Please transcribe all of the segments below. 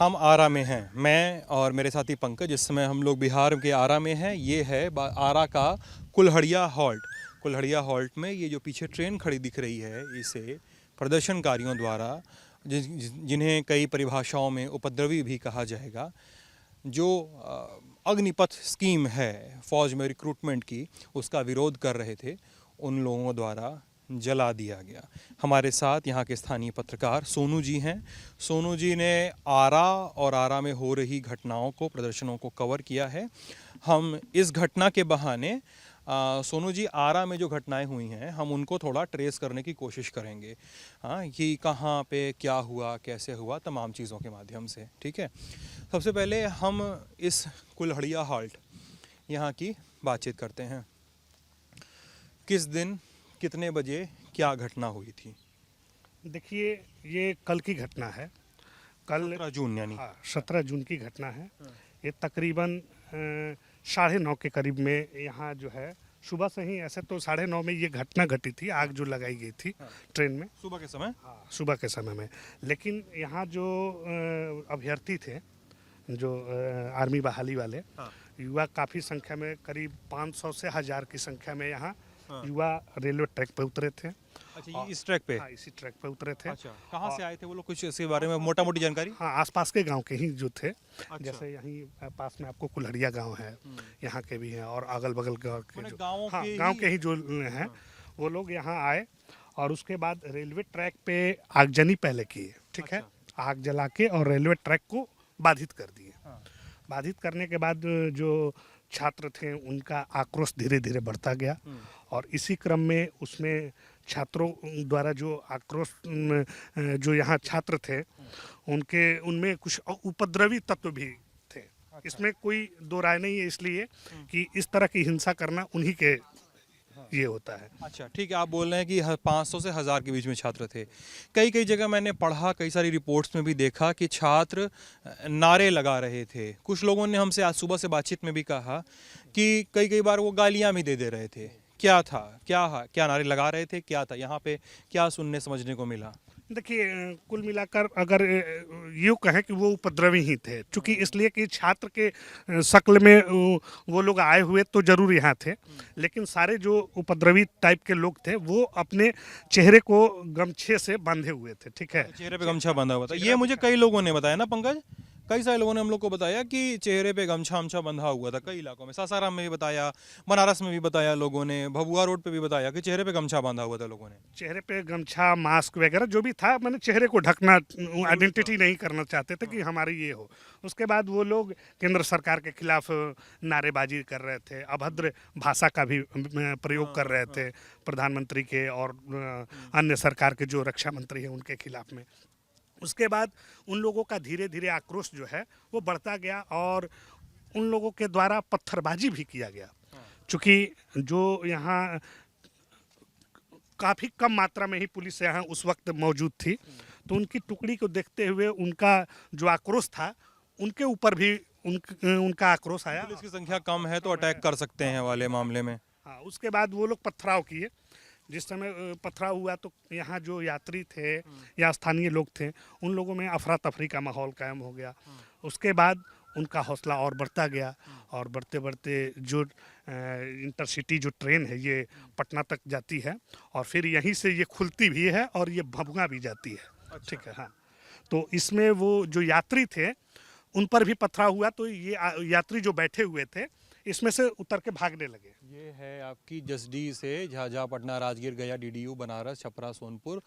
हम आरा में हैं, मैं और मेरे साथी पंकज। इस समय हम लोग बिहार के आरा में हैं। ये है आरा का कुल्हड़िया हॉल्ट। कुल्हड़िया हॉल्ट में ये जो पीछे ट्रेन खड़ी दिख रही है, इसे प्रदर्शनकारियों द्वारा, जिन्हें कई परिभाषाओं में उपद्रवी भी कहा जाएगा, जो अग्निपथ स्कीम है फौज में रिक्रूटमेंट की, उसका विरोध कर रहे थे, उन लोगों द्वारा जला दिया गया। हमारे साथ यहाँ के स्थानीय पत्रकार सोनू जी हैं। सोनू जी ने आरा और आरा में हो रही घटनाओं को, प्रदर्शनों को कवर किया है। हम इस घटना के बहाने सोनू जी, आरा में जो घटनाएं हुई हैं, हम उनको थोड़ा ट्रेस करने की कोशिश करेंगे। हाँ, कि कहाँ पे क्या हुआ, कैसे हुआ, तमाम चीज़ों के माध्यम से। ठीक है, सबसे पहले हम इस कुल्हड़िया हॉल्ट यहाँ की बातचीत करते हैं। किस दिन, कितने बजे, क्या घटना हुई थी? देखिए, ये कल की घटना है। कल 17 जून यानी। हाँ, 17 जून की घटना है। ये तकरीबन 9:30 के करीब में यहाँ जो है, सुबह से ही, ऐसे तो 9:30 में ये घटना घटी थी, आग जो लगाई गई थी ट्रेन में। सुबह के समय? हाँ, सुबह के समय में। लेकिन यहाँ जो अभ्यर्थी थे, जो आर्मी बहाली वाले हाँ। युवा, काफ़ी संख्या में, करीब 500 से 1000 की संख्या में यहाँ हाँ। युवा रेलवे ट्रैक पे उतरे थे। अच्छा, ये इस ट्रैक पे? हाँ, इसी ट्रैक पे उतरे थे। अच्छा, कहाँ से आए थे वो लोग, कुछ इसके बारे में मोटा मोटी जानकारी? हाँ, आसपास के गांव के ही जो थे। अच्छा। जैसे यहीं पास में आपको कुल्हड़िया गांव है, यहाँ के भी हैं, और अगल बगल गांव के माने जो गाँव के ही जो हैं, वो लोग यहाँ आए और उसके बाद रेलवे ट्रैक पे आगजनी पहले किए। ठीक है, आग जला के और रेलवे ट्रैक को बाधित कर दिए। बाधित करने के बाद जो छात्र थे, उनका आक्रोश धीरे धीरे बढ़ता गया, और इसी क्रम में उसमें छात्रों द्वारा जो आक्रोश, जो यहाँ छात्र थे, उनमें कुछ उपद्रवी तत्व भी थे। इसमें कोई दो राय नहीं है, इसलिए कि इस तरह की हिंसा करना उन्हीं के ये होता है। अच्छा, ठीक है, आप बोल रहे हैं कि 500 से 1000 के बीच में छात्र थे। कई कई जगह मैंने पढ़ा, कई सारी रिपोर्ट्स में भी देखा कि छात्र नारे लगा रहे थे। कुछ लोगों ने हमसे आज सुबह से बातचीत में भी कहा कि कई कई बार वो गालियां भी दे रहे थे। क्या था, क्या नारे लगा रहे थे, क्या था यहाँ पे, क्या सुनने समझने को मिला? देखिए, कुल मिलाकर अगर यूँ कहें कि वो उपद्रवी ही थे, चूँकि इसलिए कि छात्र के शक्ल में वो लोग आए हुए तो जरूर यहाँ थे, लेकिन सारे जो उपद्रवी टाइप के लोग थे, वो अपने चेहरे को गमछे से बांधे हुए थे। ठीक है, चेहरे पे गमछा बंधा हुआ था, ये मुझे कई लोगों ने बताया ना पंकज। कई सारे लोगों ने हम लोग को बताया कि चेहरे पे गमछा हमछा बंधा हुआ था। कई इलाकों में, सासाराम में भी बताया, बनारस में भी बताया लोगों ने, भभुआ रोड पे भी बताया कि चेहरे पे गमछा बांधा हुआ था लोगों ने। चेहरे पे गमछा, मास्क वगैरह जो भी था, मैंने चेहरे को ढकना, आइडेंटिटी नहीं करना चाहते थे कि हमारी ये हो। उसके बाद वो लोग केंद्र सरकार के खिलाफ नारेबाजी कर रहे थे, अभद्र भाषा का भी प्रयोग कर रहे थे, प्रधानमंत्री के और अन्य सरकार के जो रक्षा मंत्री हैं उनके खिलाफ में। उसके बाद उन लोगों का धीरे धीरे आक्रोश जो है वो बढ़ता गया, और उन लोगों के द्वारा पत्थरबाजी भी किया गया। चूँकि जो यहाँ काफ़ी कम मात्रा में ही पुलिस यहाँ उस वक्त मौजूद थी, तो उनकी टुकड़ी को देखते हुए उनका जो आक्रोश था, उनके ऊपर भी उनका आक्रोश आया। पुलिस की संख्या कम है तो अटैक कर सकते हैं वाले मामले में। हाँ, उसके बाद वो लोग पथराव किए। जिस समय पथराव हुआ तो यहाँ जो यात्री थे या स्थानीय लोग थे, उन लोगों में अफरा तफरी का माहौल कायम हो गया। उसके बाद उनका हौसला और बढ़ता गया, और बढ़ते बढ़ते जो इंटरसिटी जो ट्रेन है, ये पटना तक जाती है, और फिर यहीं से ये खुलती भी है और ये भभुआ भी जाती है। अच्छा। ठीक है, हाँ। तो इसमें वो जो यात्री थे, उन पर भी पथराव हुआ, तो ये यात्री जो बैठे हुए थे, इसमें से उतर के भागने लगे। ये है आपकी जसडीह से झाझा, पटना, राजगीर, गया, डीडीयू, बनारस, छपरा, सोनपुर,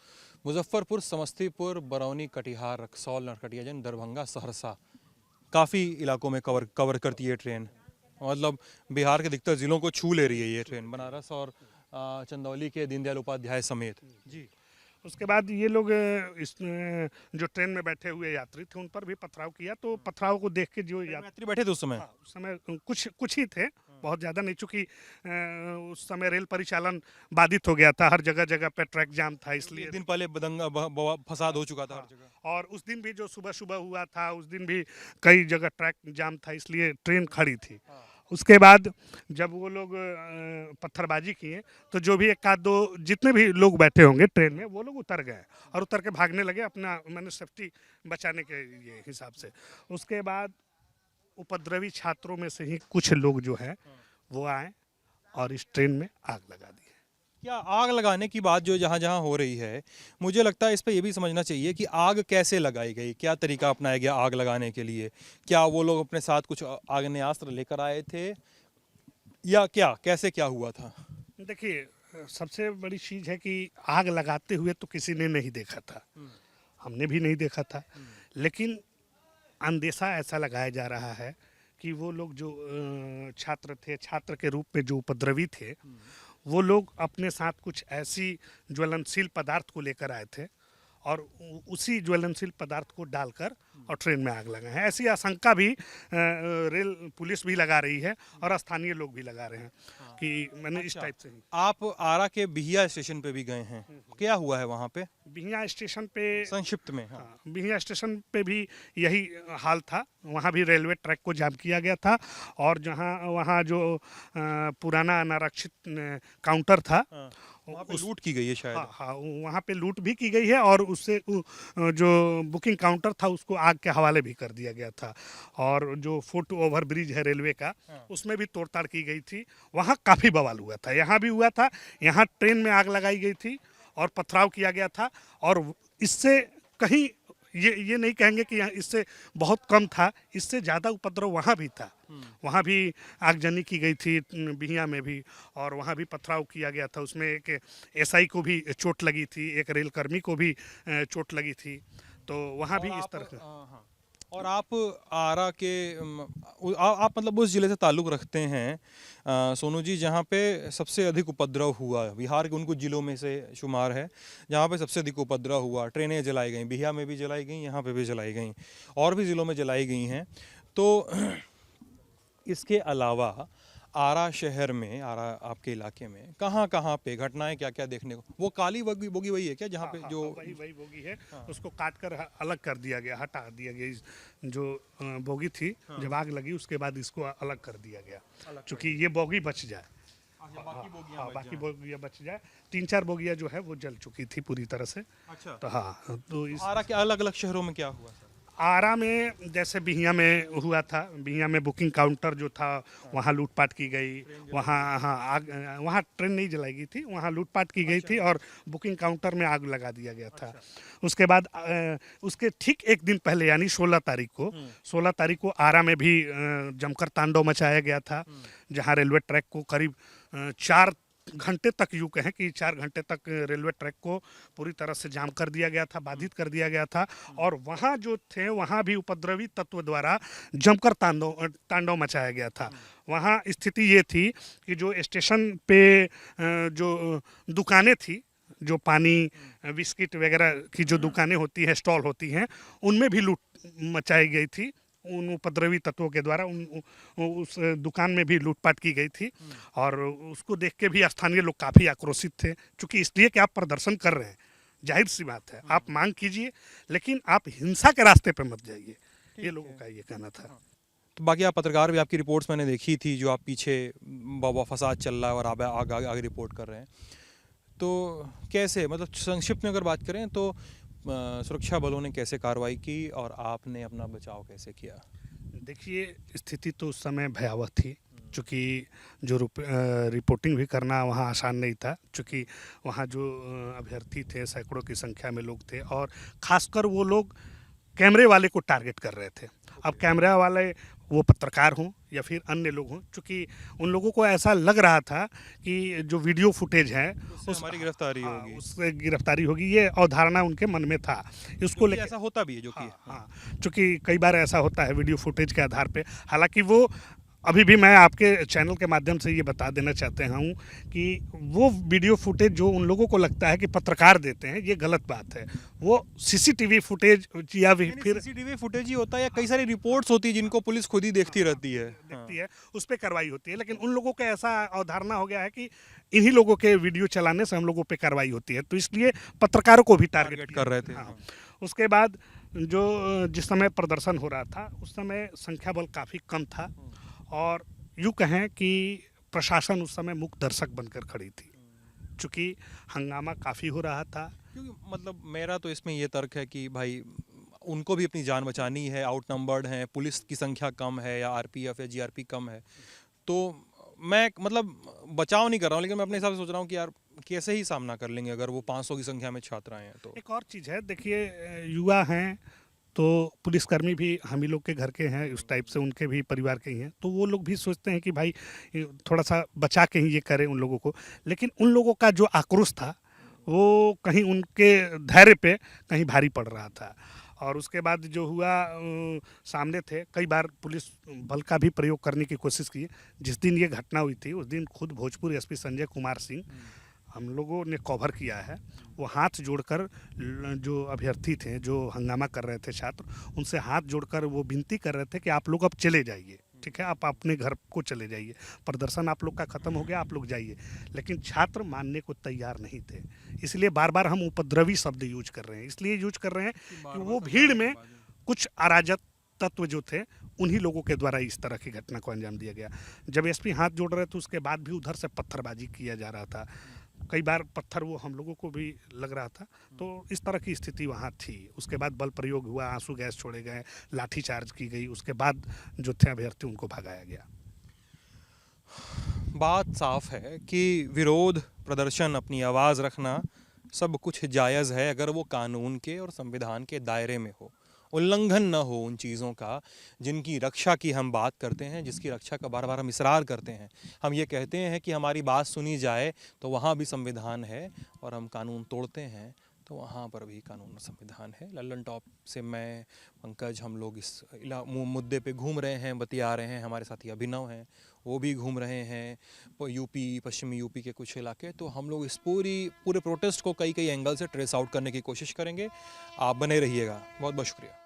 मुजफ्फरपुर, समस्तीपुर, बरौनी, कटिहार, रक्सौल, नरकटियागंज, दरभंगा, सहरसा, काफ़ी इलाकों में कवर करती है ट्रेन। मतलब बिहार के अधिकतर ज़िलों को छू ले रही है ये ट्रेन, बनारस और चंदौली के दीनदयाल उपाध्याय समेत। जी। उसके बाद ये लोग इस जो ट्रेन में बैठे हुए यात्री थे, उन पर भी पथराव किया। तो पथराव को देख के जो यात्री बैठे थे उस समय? हाँ, उस समय कुछ ही थे, बहुत ज़्यादा नहीं, चूँकि उस समय रेल परिचालन बाधित हो गया था, हर जगह जगह पे ट्रैक जाम था, इसलिए। एक दिन पहले फसाद हो चुका था हर जगह। और उस दिन भी जो सुबह सुबह हुआ था, उस दिन भी कई जगह ट्रैक जाम था, इसलिए ट्रेन खड़ी थी। उसके बाद जब वो लोग पत्थरबाजी किए तो जो भी एक आध दो जितने भी लोग बैठे होंगे ट्रेन में वो लोग उतर गए और उतर के भागने लगे अपना मैंने सेफ्टी बचाने के ये हिसाब से। उसके बाद उपद्रवी छात्रों में से ही कुछ लोग जो है वो आए और इस ट्रेन में आग लगा दी। क्या आग लगाने की बात जो जहाँ जहाँ हो रही है, मुझे लगता है इस पे ये भी समझना चाहिए कि आग कैसे लगाई गई, क्या तरीका अपनाया गया आग लगाने के लिए। क्या वो लोग अपने साथ कुछ आग्नेयास्त्र लेकर आए थे या क्या, कैसे क्या हुआ था? देखिए, सबसे बड़ी चीज़ है कि आग लगाते हुए तो किसी ने नहीं देखा था, हमने भी नहीं देखा था, लेकिन अंदेशा ऐसा लगाया जा रहा है कि वो लोग जो छात्र थे, छात्र के रूप में जो उपद्रवी थे, वो लोग अपने साथ कुछ ऐसी ज्वलनशील पदार्थ को लेकर आए थे और उसी ज्वलनशील पदार्थ को डालकर और ट्रेन में आग लगाए हैं। ऐसी आशंका भी रेल पुलिस भी लगा रही है और स्थानीय लोग भी लगा रहे हैं कि मैंने इस टाइप से ही। आप आरा के बिहिया स्टेशन पे भी गए हैं, क्या हुआ है वहाँ पे? बिहिया स्टेशन पे संक्षिप्त में। हाँ। हाँ, बिहिया स्टेशन पे भी यही हाल था। वहाँ भी रेलवे ट्रैक को जाम किया गया था और जहाँ वहाँ जो पुराना अनारक्षित काउंटर था, वहाँ पे लूट की गई है शायद। हाँ हाँ, वहाँ पे लूट भी की गई है और उससे जो बुकिंग काउंटर था उसको आग के हवाले भी कर दिया गया था। और जो फुट ओवर ब्रिज है रेलवे का, उसमें भी तोड़ताड़ की गई थी। वहाँ काफ़ी बवाल हुआ था, यहाँ भी हुआ था। यहाँ ट्रेन में आग लगाई गई थी और पथराव किया गया था और इससे कहीं ये नहीं कहेंगे कि इससे बहुत कम था, इससे ज़्यादा उपद्रव वहाँ भी था। वहाँ भी आगजनी की गई थी बिहिया में भी और वहाँ भी पथराव किया गया था। उसमें एक एसआई को भी चोट लगी थी, एक रेलकर्मी को भी चोट लगी थी। तो वहाँ भी इस तरह से। और आप आरा के आप मतलब उस ज़िले से ताल्लुक़ रखते हैं सोनू जी, जहाँ पे सबसे अधिक उपद्रव हुआ, बिहार के उन कुछ ज़िलों में से शुमार है जहाँ पे सबसे अधिक उपद्रव हुआ। ट्रेनें जलाई गई, बिहिया में भी जलाई गई, यहाँ पे भी जलाई गई, और भी ज़िलों में जलाई गई हैं। तो इसके अलावा आरा शहर में, आरा आपके इलाके में कहाँ कहाँ पे घटनाएं क्या क्या देखने को? वो काली बोगी बोगी वही है क्या जहाँ पे जो वही बोगी है, उसको काट कर अलग कर दिया गया, हटा दिया गया। जो बोगी थी, जब आग लगी उसके बाद इसको अलग कर दिया गया क्योंकि ये बोगी बच जाए। बाकी बोगियाँ बच जाए। 3-4 बोगियाँ जो है वो जल चुकी थी पूरी तरह से। अच्छा। तो हाँ, तो इस आरा के अलग अलग शहरों में क्या हुआ सर? आरा में जैसे बिहिया में हुआ था, बिहिया में बुकिंग काउंटर जो था वहाँ लूटपाट की गई। वहाँ हाँ आग, वहाँ ट्रेन नहीं जलाई गई थी, वहाँ लूटपाट की गई थी और बुकिंग काउंटर में आग लगा दिया गया था। उसके बाद उसके ठीक एक दिन पहले यानी 16 तारीख को आरा में भी जमकर तांडव मचाया गया था, जहाँ रेलवे ट्रैक को करीब 4 घंटे तक, यूँ कहें कि 4 घंटे तक रेलवे ट्रैक को पूरी तरह से जाम कर दिया गया था, बाधित कर दिया गया था। और वहाँ जो थे वहाँ भी उपद्रवी तत्व द्वारा जमकर तांडव मचाया गया था। वहाँ स्थिति ये थी कि जो स्टेशन पे जो दुकानें थी, जो पानी बिस्किट वगैरह की जो दुकानें होती हैं, स्टॉल होती हैं, उनमें भी लूट मचाई गई थी उन उपद्रवी तत्वों के द्वारा। उस दुकान में भी लूटपाट की गई थी और उसको देख के भी स्थानीय लोग काफ़ी आक्रोशित थे, क्योंकि इसलिए कि आप प्रदर्शन कर रहे हैं, जाहिर सी बात है, आप मांग कीजिए लेकिन आप हिंसा के रास्ते पे मत जाइए, ये लोगों का ये कहना था। तो बाकी आप पत्रकार भी, आपकी रिपोर्ट्स मैंने देखी थी जो आप पीछे बाबा फसाद चल रहा है और आप आगे रिपोर्ट कर रहे हैं, तो कैसे, मतलब संक्षिप्त में अगर बात करें तो सुरक्षा बलों ने कैसे कार्रवाई की और आपने अपना बचाव कैसे किया? देखिए, स्थिति तो उस समय भयावह थी, चूँकि जो रिपोर्टिंग भी करना वहाँ आसान नहीं था, चूँकि वहाँ जो अभ्यर्थी थे सैकड़ों की संख्या में लोग थे और ख़ासकर वो लोग कैमरे वाले को टारगेट कर रहे थे। अब कैमरा वाले वो पत्रकार हों या फिर अन्य लोग हों, चूँकि उन लोगों को ऐसा लग रहा था कि जो वीडियो फुटेज है हमारी गिरफ्तारी होगी, उससे गिरफ्तारी होगी, ये अवधारणा उनके मन में था। इसको लेकर ऐसा होता भी है जो कि हाँ, चूँकि कई बार ऐसा होता है वीडियो फुटेज के आधार पे। हालांकि वो अभी भी मैं आपके चैनल के माध्यम से ये बता देना चाहते हूँ कि वो वीडियो फुटेज जो उन लोगों को लगता है कि पत्रकार देते हैं, ये गलत बात है। वो सीसीटीवी फुटेज या फिर सीसीटीवी फुटेज ही होता है या कई सारी रिपोर्ट्स होती है जिनको पुलिस खुद ही देखती रहती है, उस पर कार्रवाई होती है। लेकिन उन लोगों का ऐसा अवधारणा हो गया है कि इन्हीं लोगों के वीडियो चलाने से हम लोगों पे कार्रवाई होती है, तो इसलिए पत्रकारों को भी टारगेट कर रहे थे। उसके बाद जो जिस समय प्रदर्शन हो रहा था उस समय संख्या बल काफ़ी कम था और यूँ कहें कि प्रशासन उस समय मूक दर्शक बनकर खड़ी थी, चूँकि हंगामा काफ़ी हो रहा था। क्योंकि मतलब मेरा तो इसमें ये तर्क है कि भाई उनको भी अपनी जान बचानी है, आउट नंबर्ड हैं, पुलिस की संख्या कम है या आरपीएफ या जीआरपी कम है, तो मैं मतलब बचाव नहीं कर रहा हूँ, लेकिन मैं अपने हिसाब से सोच रहा हूँ कि यार कैसे ही सामना कर लेंगे अगर वो 500 की संख्या में छात्र आए हैं तो। एक और चीज़ है, देखिए युवा हैं तो पुलिसकर्मी भी हम ही लोग के घर के हैं, उस टाइप से उनके भी परिवार के ही हैं, तो वो लोग भी सोचते हैं कि भाई थोड़ा सा बचा के ही ये करें उन लोगों को। लेकिन उन लोगों का जो आक्रोश था वो कहीं उनके धैर्य पे कहीं भारी पड़ रहा था। और उसके बाद जो हुआ, सामने थे, कई बार पुलिस बल का भी प्रयोग करने की कोशिश की। जिस दिन ये घटना हुई थी उस दिन खुद भोजपुर एसपी संजय कुमार सिंह हम लोगों ने कवर किया है। वो हाथ जोड़कर जो अभ्यर्थी थे, जो हंगामा कर रहे थे छात्र, उनसे हाथ जोड़कर वो विनती कर रहे थे कि आप लोग अब चले जाइए, ठीक है, आप अपने घर को चले जाइए, प्रदर्शन आप लोग का ख़त्म हो गया, आप लोग जाइए। लेकिन छात्र मानने को तैयार नहीं थे। इसलिए बार बार हम उपद्रवी शब्द यूज कर रहे हैं, इसलिए यूज कर रहे हैं कि वो भीड़ में कुछ अराजक तत्व जो थे उन्हीं लोगों के द्वारा इस तरह की घटना को अंजाम दिया गया। जब एसपी हाथ जोड़ रहे थे उसके बाद भी उधर से पत्थरबाजी किया जा रहा था, कई बार पत्थर वो हम लोगों को भी लग रहा था। तो इस तरह की स्थिति वहाँ थी। उसके बाद बल प्रयोग हुआ, आंसू गैस छोड़े गए, लाठी चार्ज की गई, उसके बाद जो थे अभ्यर्थी उनको भगाया गया। बात साफ है कि विरोध प्रदर्शन, अपनी आवाज़ रखना सब कुछ जायज़ है अगर वो कानून के और संविधान के दायरे में हो, उल्लंघन न हो उन चीज़ों का जिनकी रक्षा की हम बात करते हैं, जिसकी रक्षा का बार बार हम इसरार करते हैं। हम ये कहते हैं कि हमारी बात सुनी जाए, तो वहाँ भी संविधान है, और हम कानून तोड़ते हैं तो वहाँ पर भी कानून और संविधान है। लल्लन टॉप से मैं, पंकज, हम लोग इस मुद्दे पे घूम रहे हैं, बतिया रहे हैं। हमारे साथी अभिनव हैं, वो भी घूम रहे हैं यूपी, पश्चिमी यूपी के कुछ इलाके। तो हम लोग इस पूरे प्रोटेस्ट को कई एंगल से ट्रेस आउट करने की कोशिश करेंगे। आप बने रहिएगा। बहुत बहुत शुक्रिया।